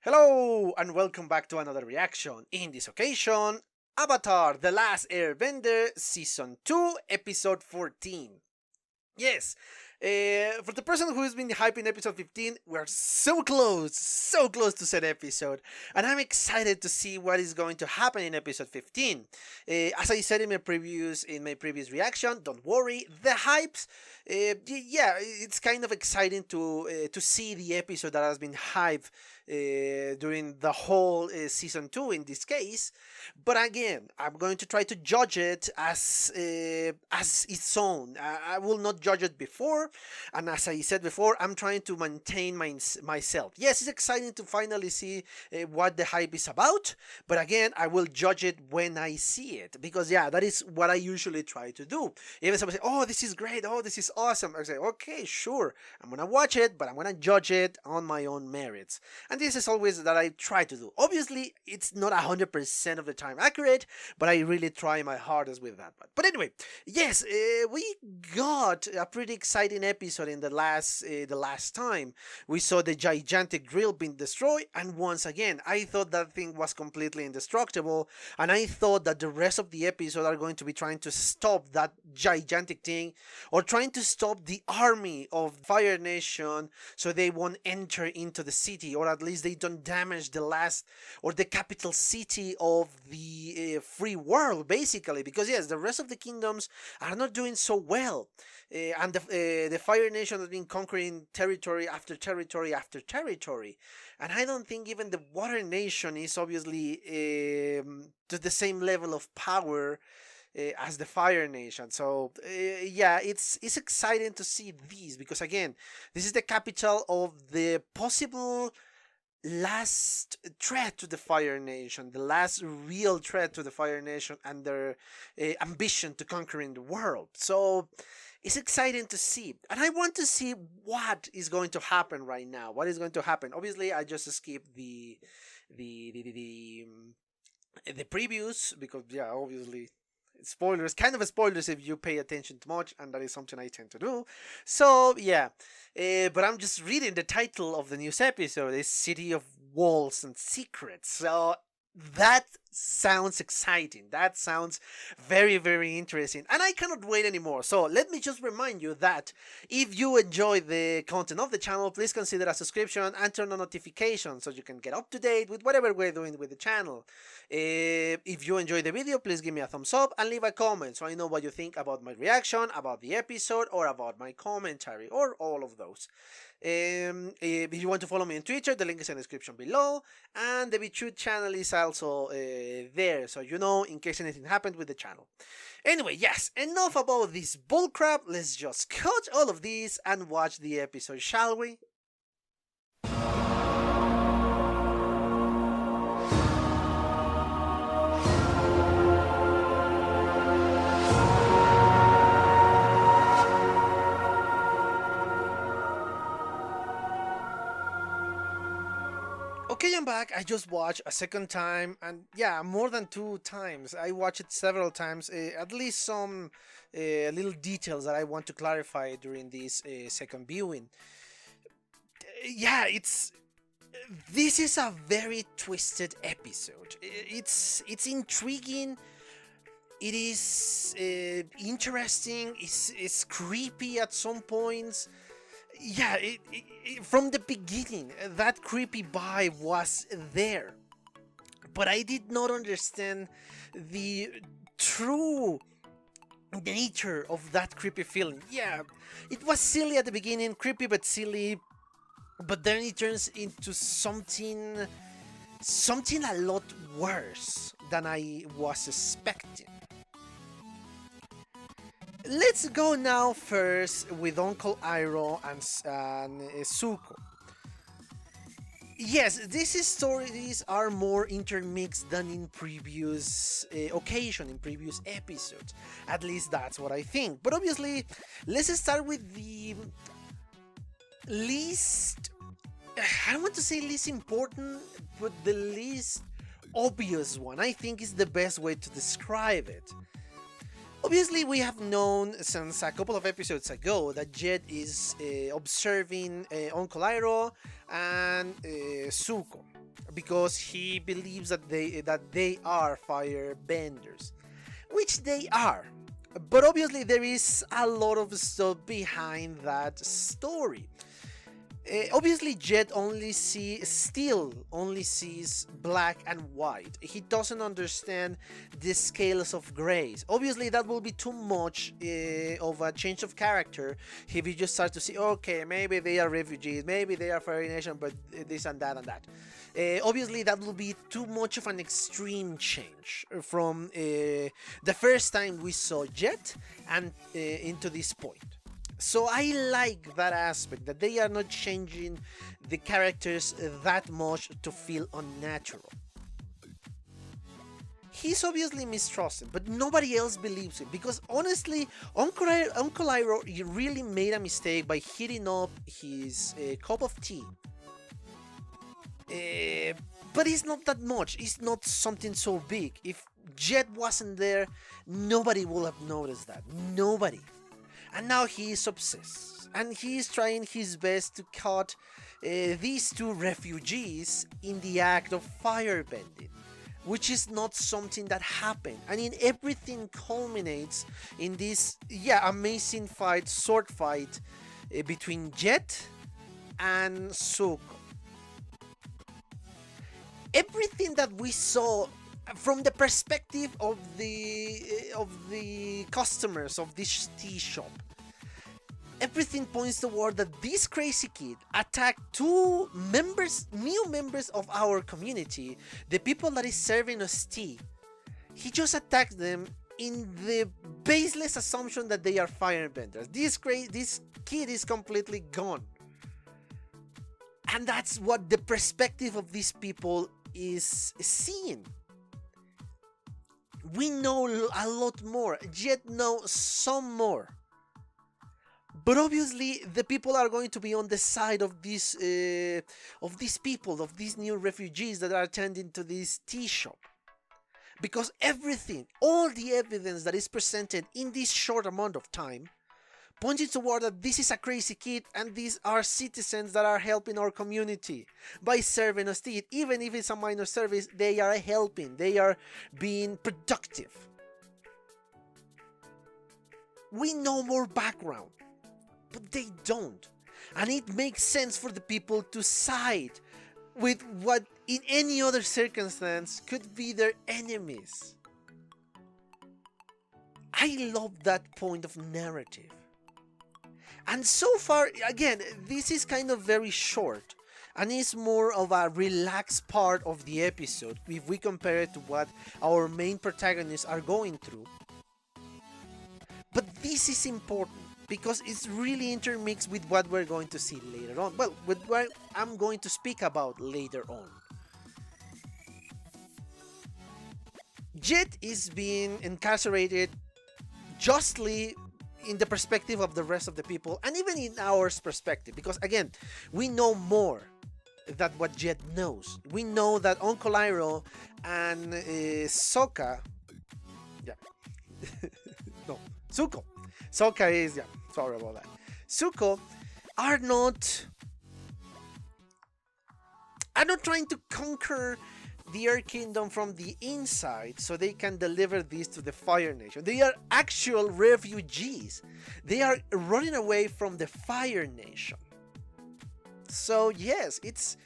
Hello and welcome back to another reaction. In this occasion, Avatar: The Last Airbender Season 2 Episode 14. Yes, for the person who has been hyping episode 15, we're so close to said episode, and I'm excited to see what is going to happen in episode 15. As I said in my previous reaction, don't worry, the hypes. Yeah, it's kind of exciting to see the episode that has been hyped during the whole season 2 in this case. But again, I'm going to try to judge it as its own. I will not judge it before, and as I said before, I'm trying to maintain myself. Yes, it's exciting to finally see what the hype is about, but again, I will judge it when I see it, because yeah, that is what I usually try to do. Even somebody say, "Oh, this is great! Oh, this is awesome!" I say, "Okay, sure, I'm gonna watch it, but I'm gonna judge it on my own merits." And this is always that I try to do. Obviously, it's not 100% of the time accurate, but I really try my hardest with that. But anyway, yes, we got a pretty exciting episode in the last time. We saw the gigantic drill being destroyed, and once again, I thought that thing was completely indestructible, and I thought that the rest of the episode are going to be trying to stop that gigantic thing, or trying to stop the army of Fire Nation so they won't enter into the city, or at least they don't damage the last or the capital city of the free world, basically, because yes, the rest of the kingdoms are not doing so well, and the Fire Nation has been conquering territory after territory after territory, and I don't think even the Water Nation is obviously to the same level of power as the Fire Nation. So yeah, it's exciting to see these, because again, this is the capital of the possible last threat to the Fire Nation, the last real threat to the Fire Nation and their ambition to conquering the world. So it's exciting to see, and I want to see what is going to happen right now. What is going to happen? Obviously, I just skipped the previews, because yeah, obviously spoilers, kind of spoilers if you pay attention too much, and that is something I tend to do. So yeah, but I'm just reading the title of the news episode is City of Walls and Secrets. So that sounds exciting. That sounds very interesting, and I cannot wait anymore. So let me just remind you that if you enjoy the content of the channel, please consider a subscription and turn on notifications so you can get up to date with whatever we're doing with the channel. If you enjoy the video, please give me a thumbs up and leave a comment so I know what you think about my reaction, about the episode, or about my commentary, or all of those. If you want to follow me on Twitter, the link is in the description below, and the BitChute channel is also there, so you know in case anything happened with the channel. Anyway, yes, enough about this bullcrap. Let's just cut all of this and watch the episode, shall we? Okay, I'm back. I just watched a second time, and yeah, more than 2 times. I watched it several times. At least some little details that I want to clarify during this second viewing. Yeah, this is a very twisted episode. It's intriguing. It is interesting. It's creepy at some points. Yeah, from the beginning, that creepy vibe was there, but I did not understand the true nature of that creepy feeling. Yeah, it was silly at the beginning, creepy but silly, but then it turns into something a lot worse than I was expecting. Let's go now first with Uncle Iroh and Zuko. Yes, these stories are more intermixed than in previous in previous episodes. At least that's what I think. But obviously, let's start with the least, I don't want to say least important, but the least obvious one. I think is the best way to describe it. Obviously, we have known since a couple of episodes ago that Jet is observing Uncle Iroh and Zuko. because he believes that they are firebenders, which they are. But obviously there is a lot of stuff behind that story. Obviously, Jet still only sees black and white. He doesn't understand the scales of grays. Obviously, that will be too much of a change of character if you just start to see, okay, maybe they are refugees, maybe they are Fire Nation, but this and that and that. Obviously, that will be too much of an extreme change from the first time we saw Jet and into this point. So I like that aspect, that they are not changing the characters that much to feel unnatural. He's obviously mistrusting, but nobody else believes him, because honestly, Uncle Iroh really made a mistake by heating up his cup of tea. But it's not that much, it's not something so big. If Jet wasn't there, nobody would have noticed that. Nobody. And now he is obsessed, and he is trying his best to cut these two refugees in the act of firebending, which is not something that happened. I mean, everything culminates in this, amazing sword fight between Jet and Zuko. Everything that we saw from the perspective of the customers of this tea shop, everything points toward that this crazy kid attacked two new members of our community, the people that is serving us tea. He just attacked them in the baseless assumption that they are firebenders. This kid is completely gone. And that's what the perspective of these people is seeing. We know a lot more, Jet knows some more. But obviously, the people are going to be on the side of these people, of these new refugees that are attending to this tea shop. Because everything, all the evidence that is presented in this short amount of time, pointing toward that this is a crazy kid and these are citizens that are helping our community by serving us tea. Even if it's a minor service, they are helping, they are being productive. We know more background, but they don't. And it makes sense for the people to side with what in any other circumstance could be their enemies. I love that point of narrative. And so far, again, this is kind of very short, and it's more of a relaxed part of the episode if we compare it to what our main protagonists are going through. But this is important because it's really intermixed with what we're going to see later on. Well, with what I'm going to speak about later on. Jet is being incarcerated justly in the perspective of the rest of the people, and even in our perspective, because again, we know more than what Jet knows. We know that Uncle Iroh and Sokka, no, Zuko. Sokka is, sorry about that. Zuko are not trying to conquer the Earth Kingdom from the inside so they can deliver this to the Fire Nation. They are actual refugees. They are running away from the Fire Nation. So yes, it's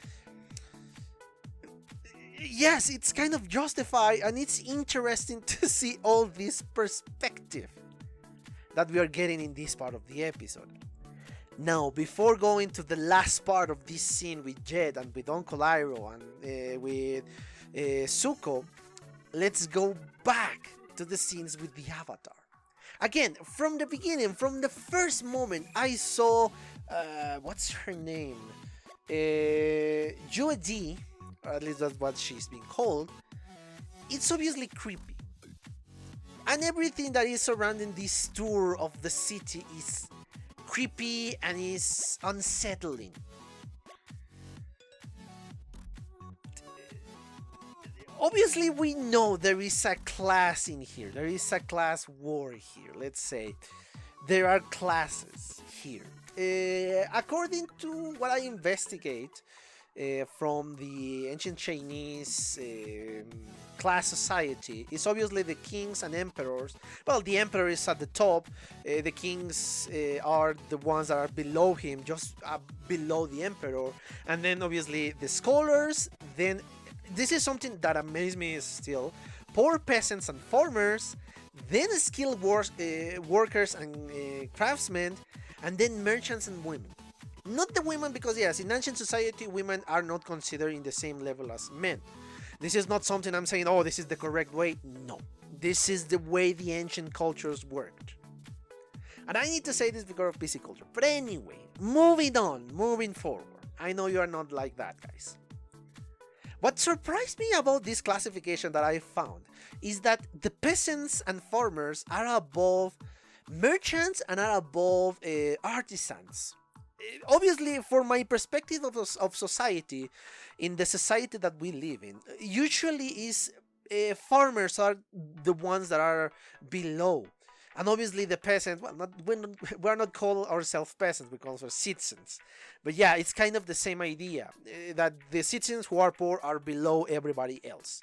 kind of justified, and it's interesting to see all this perspective that we are getting in this part of the episode. Now, before going to the last part of this scene with Jet and with Uncle Iroh and with Zuko, let's go back to the scenes with the Avatar. Again, from the beginning, from the first moment I saw, what's her name? Judy, or at least that's what she's being called. It's obviously creepy. And everything that is surrounding this tour of the city is creepy and is unsettling. Obviously, we know there is a class in here. There is a class war here. Let's say there are classes here. According to what I investigate, from the ancient Chinese class society is obviously the kings and emperors. Well, the emperor is at the top, the kings are the ones that are below him, just below the emperor, and then obviously the scholars. Then this is something that amazes me still: poor peasants and farmers, then skilled workers and craftsmen, and then merchants and women. Not the women, because yes, in ancient society, women are not considered in the same level as men. This is not something I'm saying, oh, this is the correct way. No. This is the way the ancient cultures worked. And I need to say this because of PC culture. But anyway, moving on, moving forward. I know you are not like that, guys. What surprised me about this classification that I found is that the peasants and farmers are above merchants and are above artisans. Obviously, from my perspective of society, in the society that we live in, usually is farmers are the ones that are below, and obviously the peasants. Well, we're not called ourselves peasants; we call ourselves citizens. But yeah, it's kind of the same idea that the citizens who are poor are below everybody else.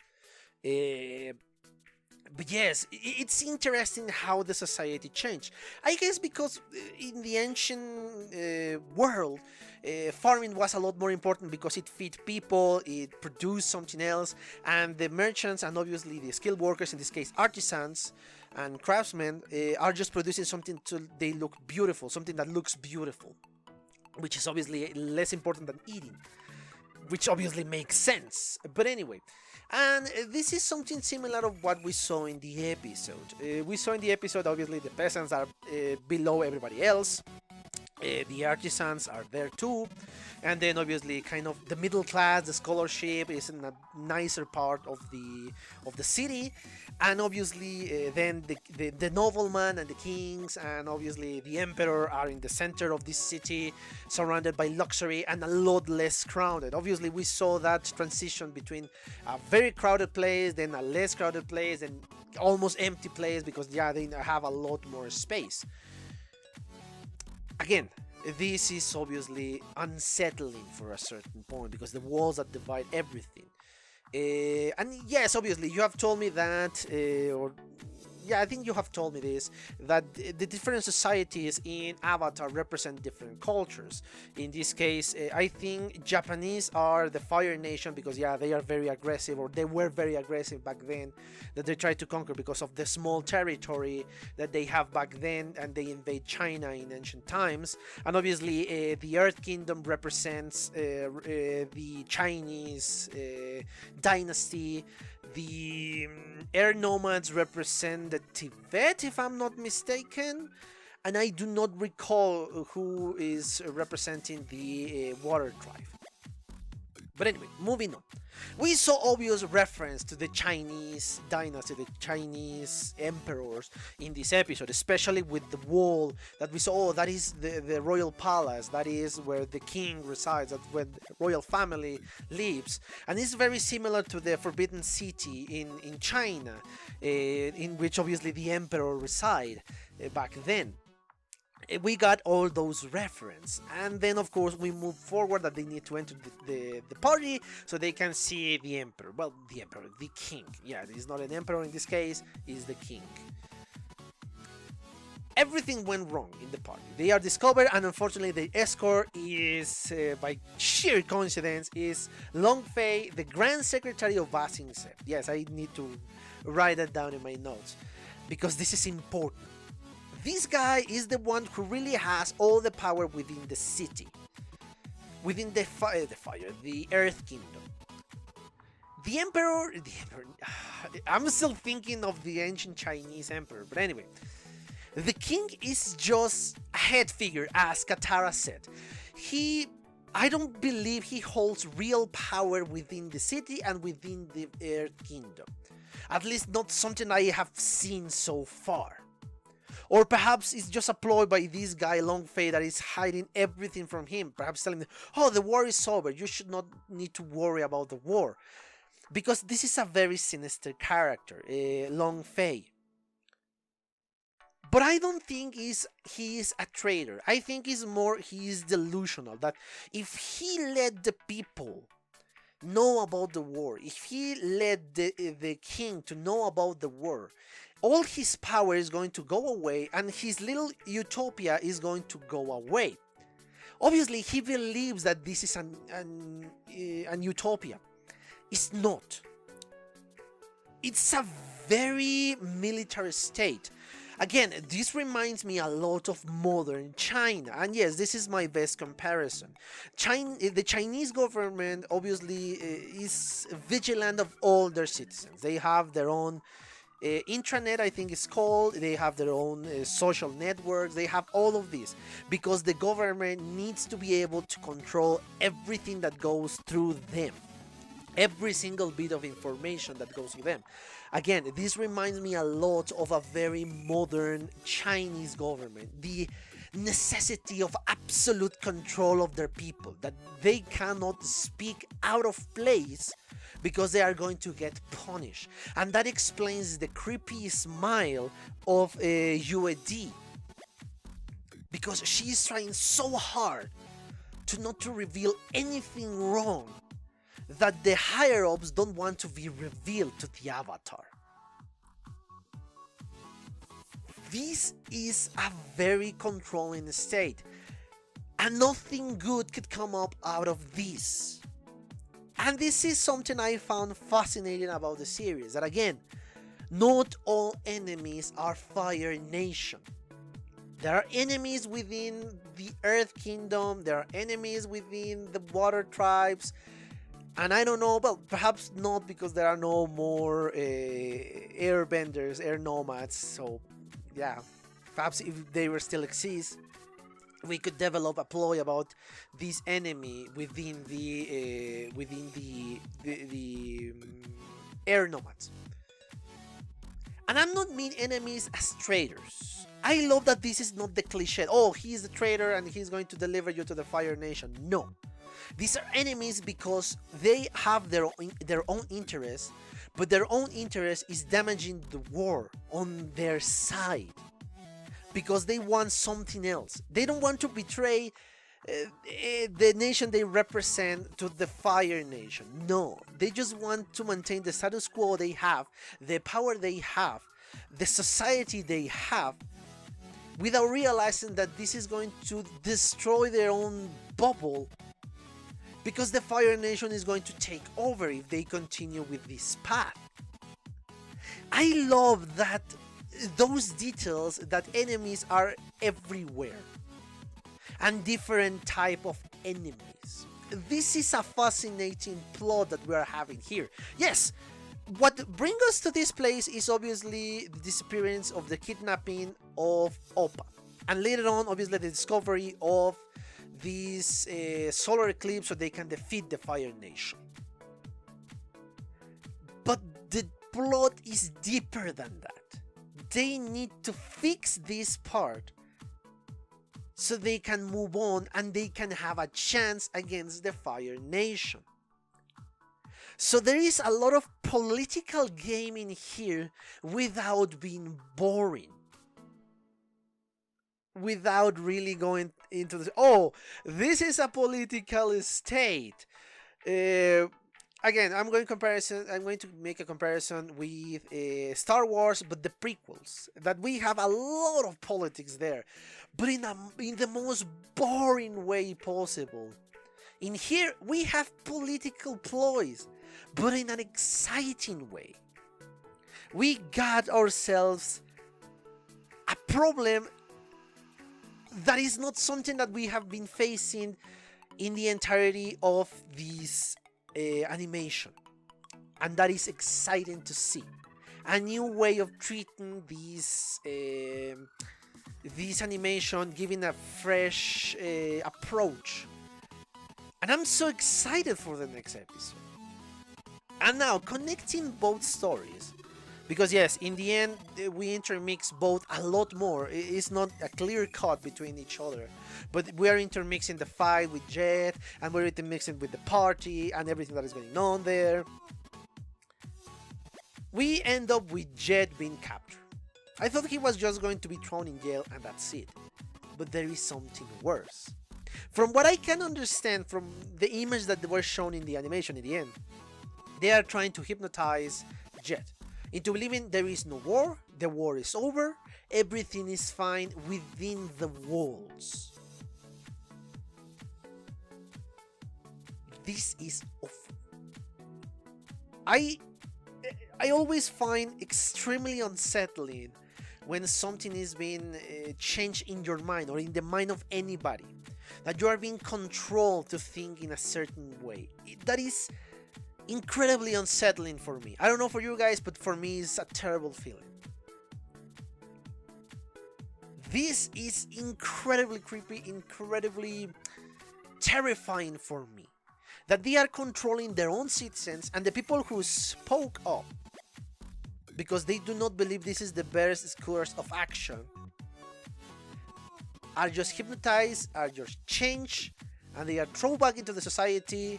But yes, it's interesting how the society changed. I guess because in the ancient world, farming was a lot more important because it fed people, it produced something else, and the merchants and obviously the skilled workers, in this case artisans and craftsmen, are just producing something to they look beautiful, something that looks beautiful, which is obviously less important than eating, which obviously makes sense. But anyway, and this is something similar of what we saw in the episode. We saw in the episode, obviously, the peasants are below everybody else. The artisans are there too, and then obviously kind of the middle class, the scholarship is in a nicer part of the city, and obviously then the nobleman and the kings and obviously the emperor are in the center of this city, surrounded by luxury and a lot less crowded. Obviously we saw that transition between a very crowded place, then a less crowded place, and almost empty place, because yeah, they have a lot more space. Again, this is obviously unsettling for a certain point because the walls that divide everything. And yes, obviously, you have told me that, I think you have told me this, that the different societies in Avatar represent different cultures. In this case, I think Japanese are the fire nation because, yeah, they are very aggressive, or they were very aggressive back then, that they tried to conquer because of the small territory that they have back then, and they invade China in ancient times. And obviously, the Earth Kingdom represents the Chinese dynasty. The air nomads represent the Tibet, if I'm not mistaken, and I do not recall who is representing the water tribe. But anyway, moving on. We saw obvious reference to the Chinese dynasty, the Chinese emperors in this episode, especially with the wall that we saw. Oh, that is the royal palace, that is where the king resides, that's where the royal family lives. And it's very similar to the Forbidden City in China, in which obviously the emperor reside back then. We got all those reference, and then of course we move forward that they need to enter the party so they can see the emperor. Well, the king. Yeah, he's not an emperor in this case, he's the king. Everything went wrong in the party. They are discovered, and unfortunately the escort is, by sheer coincidence, is Long Fei, the Grand Secretary of Ba Sing Se. Yes, I need to write that down in my notes because this is important. This guy is the one who really has all the power within the city, within the Earth Kingdom. The emperor, I'm still thinking of the ancient Chinese emperor, but anyway, the king is just a head figure, as Katara said. I don't believe he holds real power within the city and within the Earth Kingdom. At least not something I have seen so far. Or perhaps it's just a ploy by this guy Long Fei that is hiding everything from him. Perhaps telling him, oh, the war is over, you should not need to worry about the war. Because this is a very sinister character, Long Fei. But I don't think he is a traitor. I think it's more he is delusional. That if he let the people know about the war, if he let the king to know about the war, all his power is going to go away and his little utopia is going to go away. Obviously, he believes that this is an utopia. It's not. It's a very military state. Again, this reminds me a lot of modern China. And yes, this is my best comparison. The Chinese government obviously is vigilant of all their citizens. They have their own intranet, I think it's called. They have their own social networks. They have all of this because the government needs to be able to control everything that goes through them. Every single bit of information that goes through them. Again, this reminds me a lot of a very modern Chinese government. The necessity of absolute control of their people, that they cannot speak out of place because they are going to get punished. And that explains the creepy smile of UAD, because she's trying so hard to not to reveal anything wrong that the higher-ups don't want to be revealed to the Avatar. This is a very controlling state, and nothing good could come up out of this. And this is something I found fascinating about the series, that again, not all enemies are Fire Nation. There are enemies within the Earth Kingdom, there are enemies within the Water Tribes, and I don't know, well, perhaps not, because there are no more airbenders, air nomads, so yeah, perhaps if they were still exist, we could develop a ploy about this enemy within the air nomads. And I'm not mean enemies as traitors. I love that this is not the cliche, oh, he's the traitor and he's going to deliver you to the Fire Nation. No. These are enemies because they have their own interests, but their own interest is damaging the war on their side because they want something else. They don't want to betray the nation they represent to the Fire Nation. No, they just want to maintain the status quo they have, the power they have, the society they have, without realizing that this is going to destroy their own bubble, because the Fire Nation is going to take over if they continue with this path. I love that those details, that enemies are everywhere and different type of enemies. This is a fascinating plot that we are having here. Yes, what brings us to this place is obviously the disappearance of the kidnapping of Oppa, and later on obviously the discovery of this solar eclipse so they can defeat the Fire Nation. But the plot is deeper than that. They need to fix this part so they can move on and they can have a chance against the Fire Nation. So there is a lot of political gaming here without being boring. Without really going into this, oh, this is a political state. Again, I'm going to make a comparison with Star Wars, but the prequels. That we have a lot of politics there, but in the most boring way possible. In here, we have political ploys, but in an exciting way. We got ourselves a problem that is not something that we have been facing in the entirety of this animation, and that is exciting to see. A new way of treating this animation, giving a fresh approach, and I'm so excited for the next episode. And now connecting both stories, because yes, in the end we intermix both a lot more. It's not a clear cut between each other, but we are intermixing the fight with Jet, and we're intermixing with the party and everything that is going on there. We end up with Jet being captured. I thought he was just going to be thrown in jail and that's it. But there is something worse. From what I can understand from the image that were shown in the animation in the end, they are trying to hypnotize Jet into believing there is no war, the war is over, everything is fine within the walls. This is awful. I always find extremely unsettling when something is being changed in your mind or in the mind of anybody, that you are being controlled to think in a certain way. That is incredibly unsettling for me. I don't know for you guys, but for me it's a terrible feeling. This is incredibly creepy, incredibly terrifying for me. That they are controlling their own citizens and the people who spoke up because they do not believe this is the best course of action are just hypnotized, are just changed, and they are thrown back into the society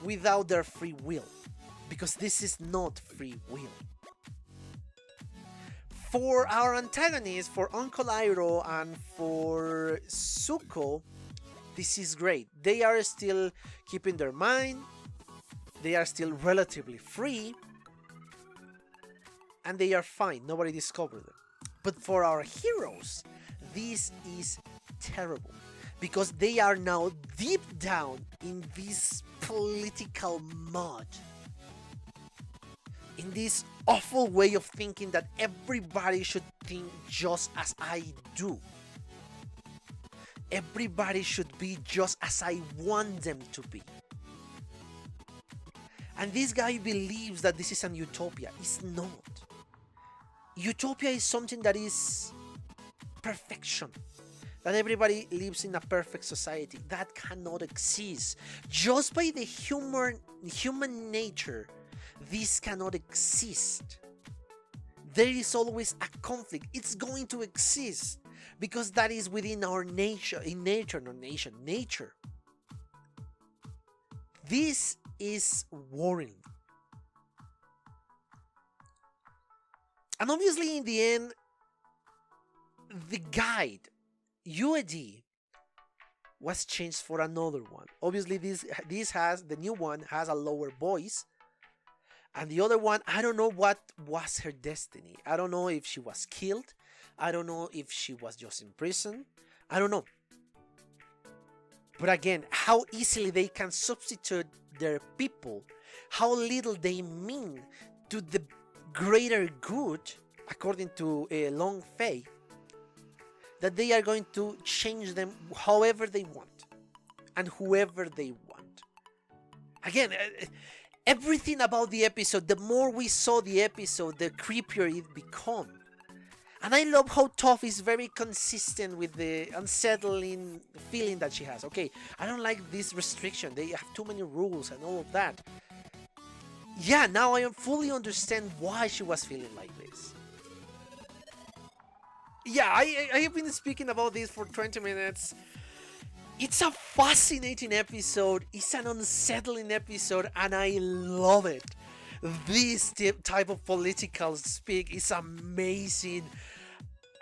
without their free will, because this is not free will. For our antagonists, for Uncle Iroh and for Zuko, this is great. They are still keeping their mind, they are still relatively free, and they are fine, nobody discovered them. But for our heroes, this is terrible, because they are now deep down in this political mud, in this awful way of thinking that everybody should think just as I do. Everybody should be just as I want them to be. And this guy believes that this is an utopia. It's not. Utopia is something that is perfection. That everybody lives in a perfect society. That cannot exist. Just by the human nature, this cannot exist. There is always a conflict. It's going to exist because that is within our nature. Nature. This is worrying. And obviously in the end, the guide, UAD, was changed for another one. Obviously the new one has a lower voice. And the other one, I don't know what was her destiny. I don't know if she was killed. I don't know if she was just in prison. I don't know. But again, how easily they can substitute their people, how little they mean to the greater good, according to Long Fei, that they are going to change them however they want and whoever they want. Again, everything about the episode, the more we saw the episode, the creepier it became. And I love how Toph is very consistent with the unsettling feeling that she has. Okay, I don't like this restriction, they have too many rules and all of that. Yeah, now I fully understand why she was feeling like this. Yeah, I have been speaking about this for 20 minutes. It's a fascinating episode, it's an unsettling episode, and I love it. This type of political speak is amazing,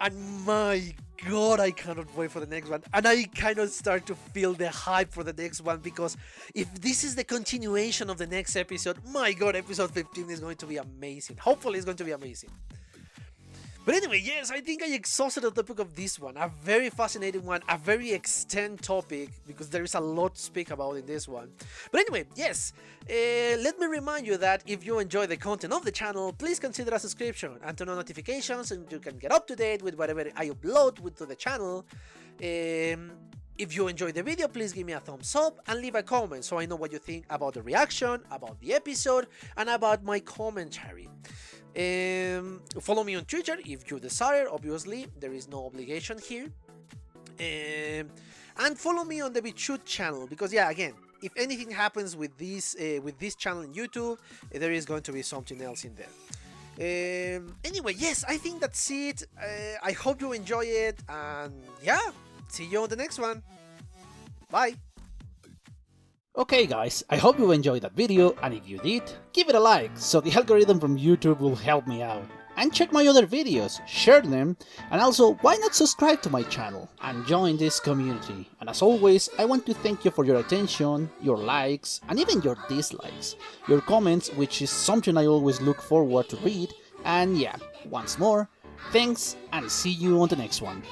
and my god, I cannot wait for the next one. And I kind of start to feel the hype for the next one, because if this is the continuation of the next episode, my god, episode 15 is going to be amazing. Hopefully it's going to be amazing. But anyway, yes, I think I exhausted the topic of this one. A very fascinating one, a very extended topic, because there is a lot to speak about in this one. But anyway, yes, let me remind you that if you enjoy the content of the channel, please consider a subscription and turn on notifications so you can get up to date with whatever I upload to the channel. If you enjoyed the video, please give me a thumbs up and leave a comment so I know what you think about the reaction, about the episode, and about my commentary. Follow me on Twitter if you desire. Obviously, there is no obligation here. And follow me on the BitChute channel, because yeah, again, if anything happens with this channel in YouTube, there is going to be something else in there. Anyway, yes, I think that's it. I hope you enjoy it, and yeah, see you on the next one. Bye. Okay guys, I hope you enjoyed that video, and if you did, give it a like, so the algorithm from YouTube will help me out. and check my other videos, share them, and also why not subscribe to my channel and join this community. And as always, I want to thank you for your attention, your likes, and even your dislikes, your comments, which is something I always look forward to read. And yeah, once more, thanks and see you on the next one.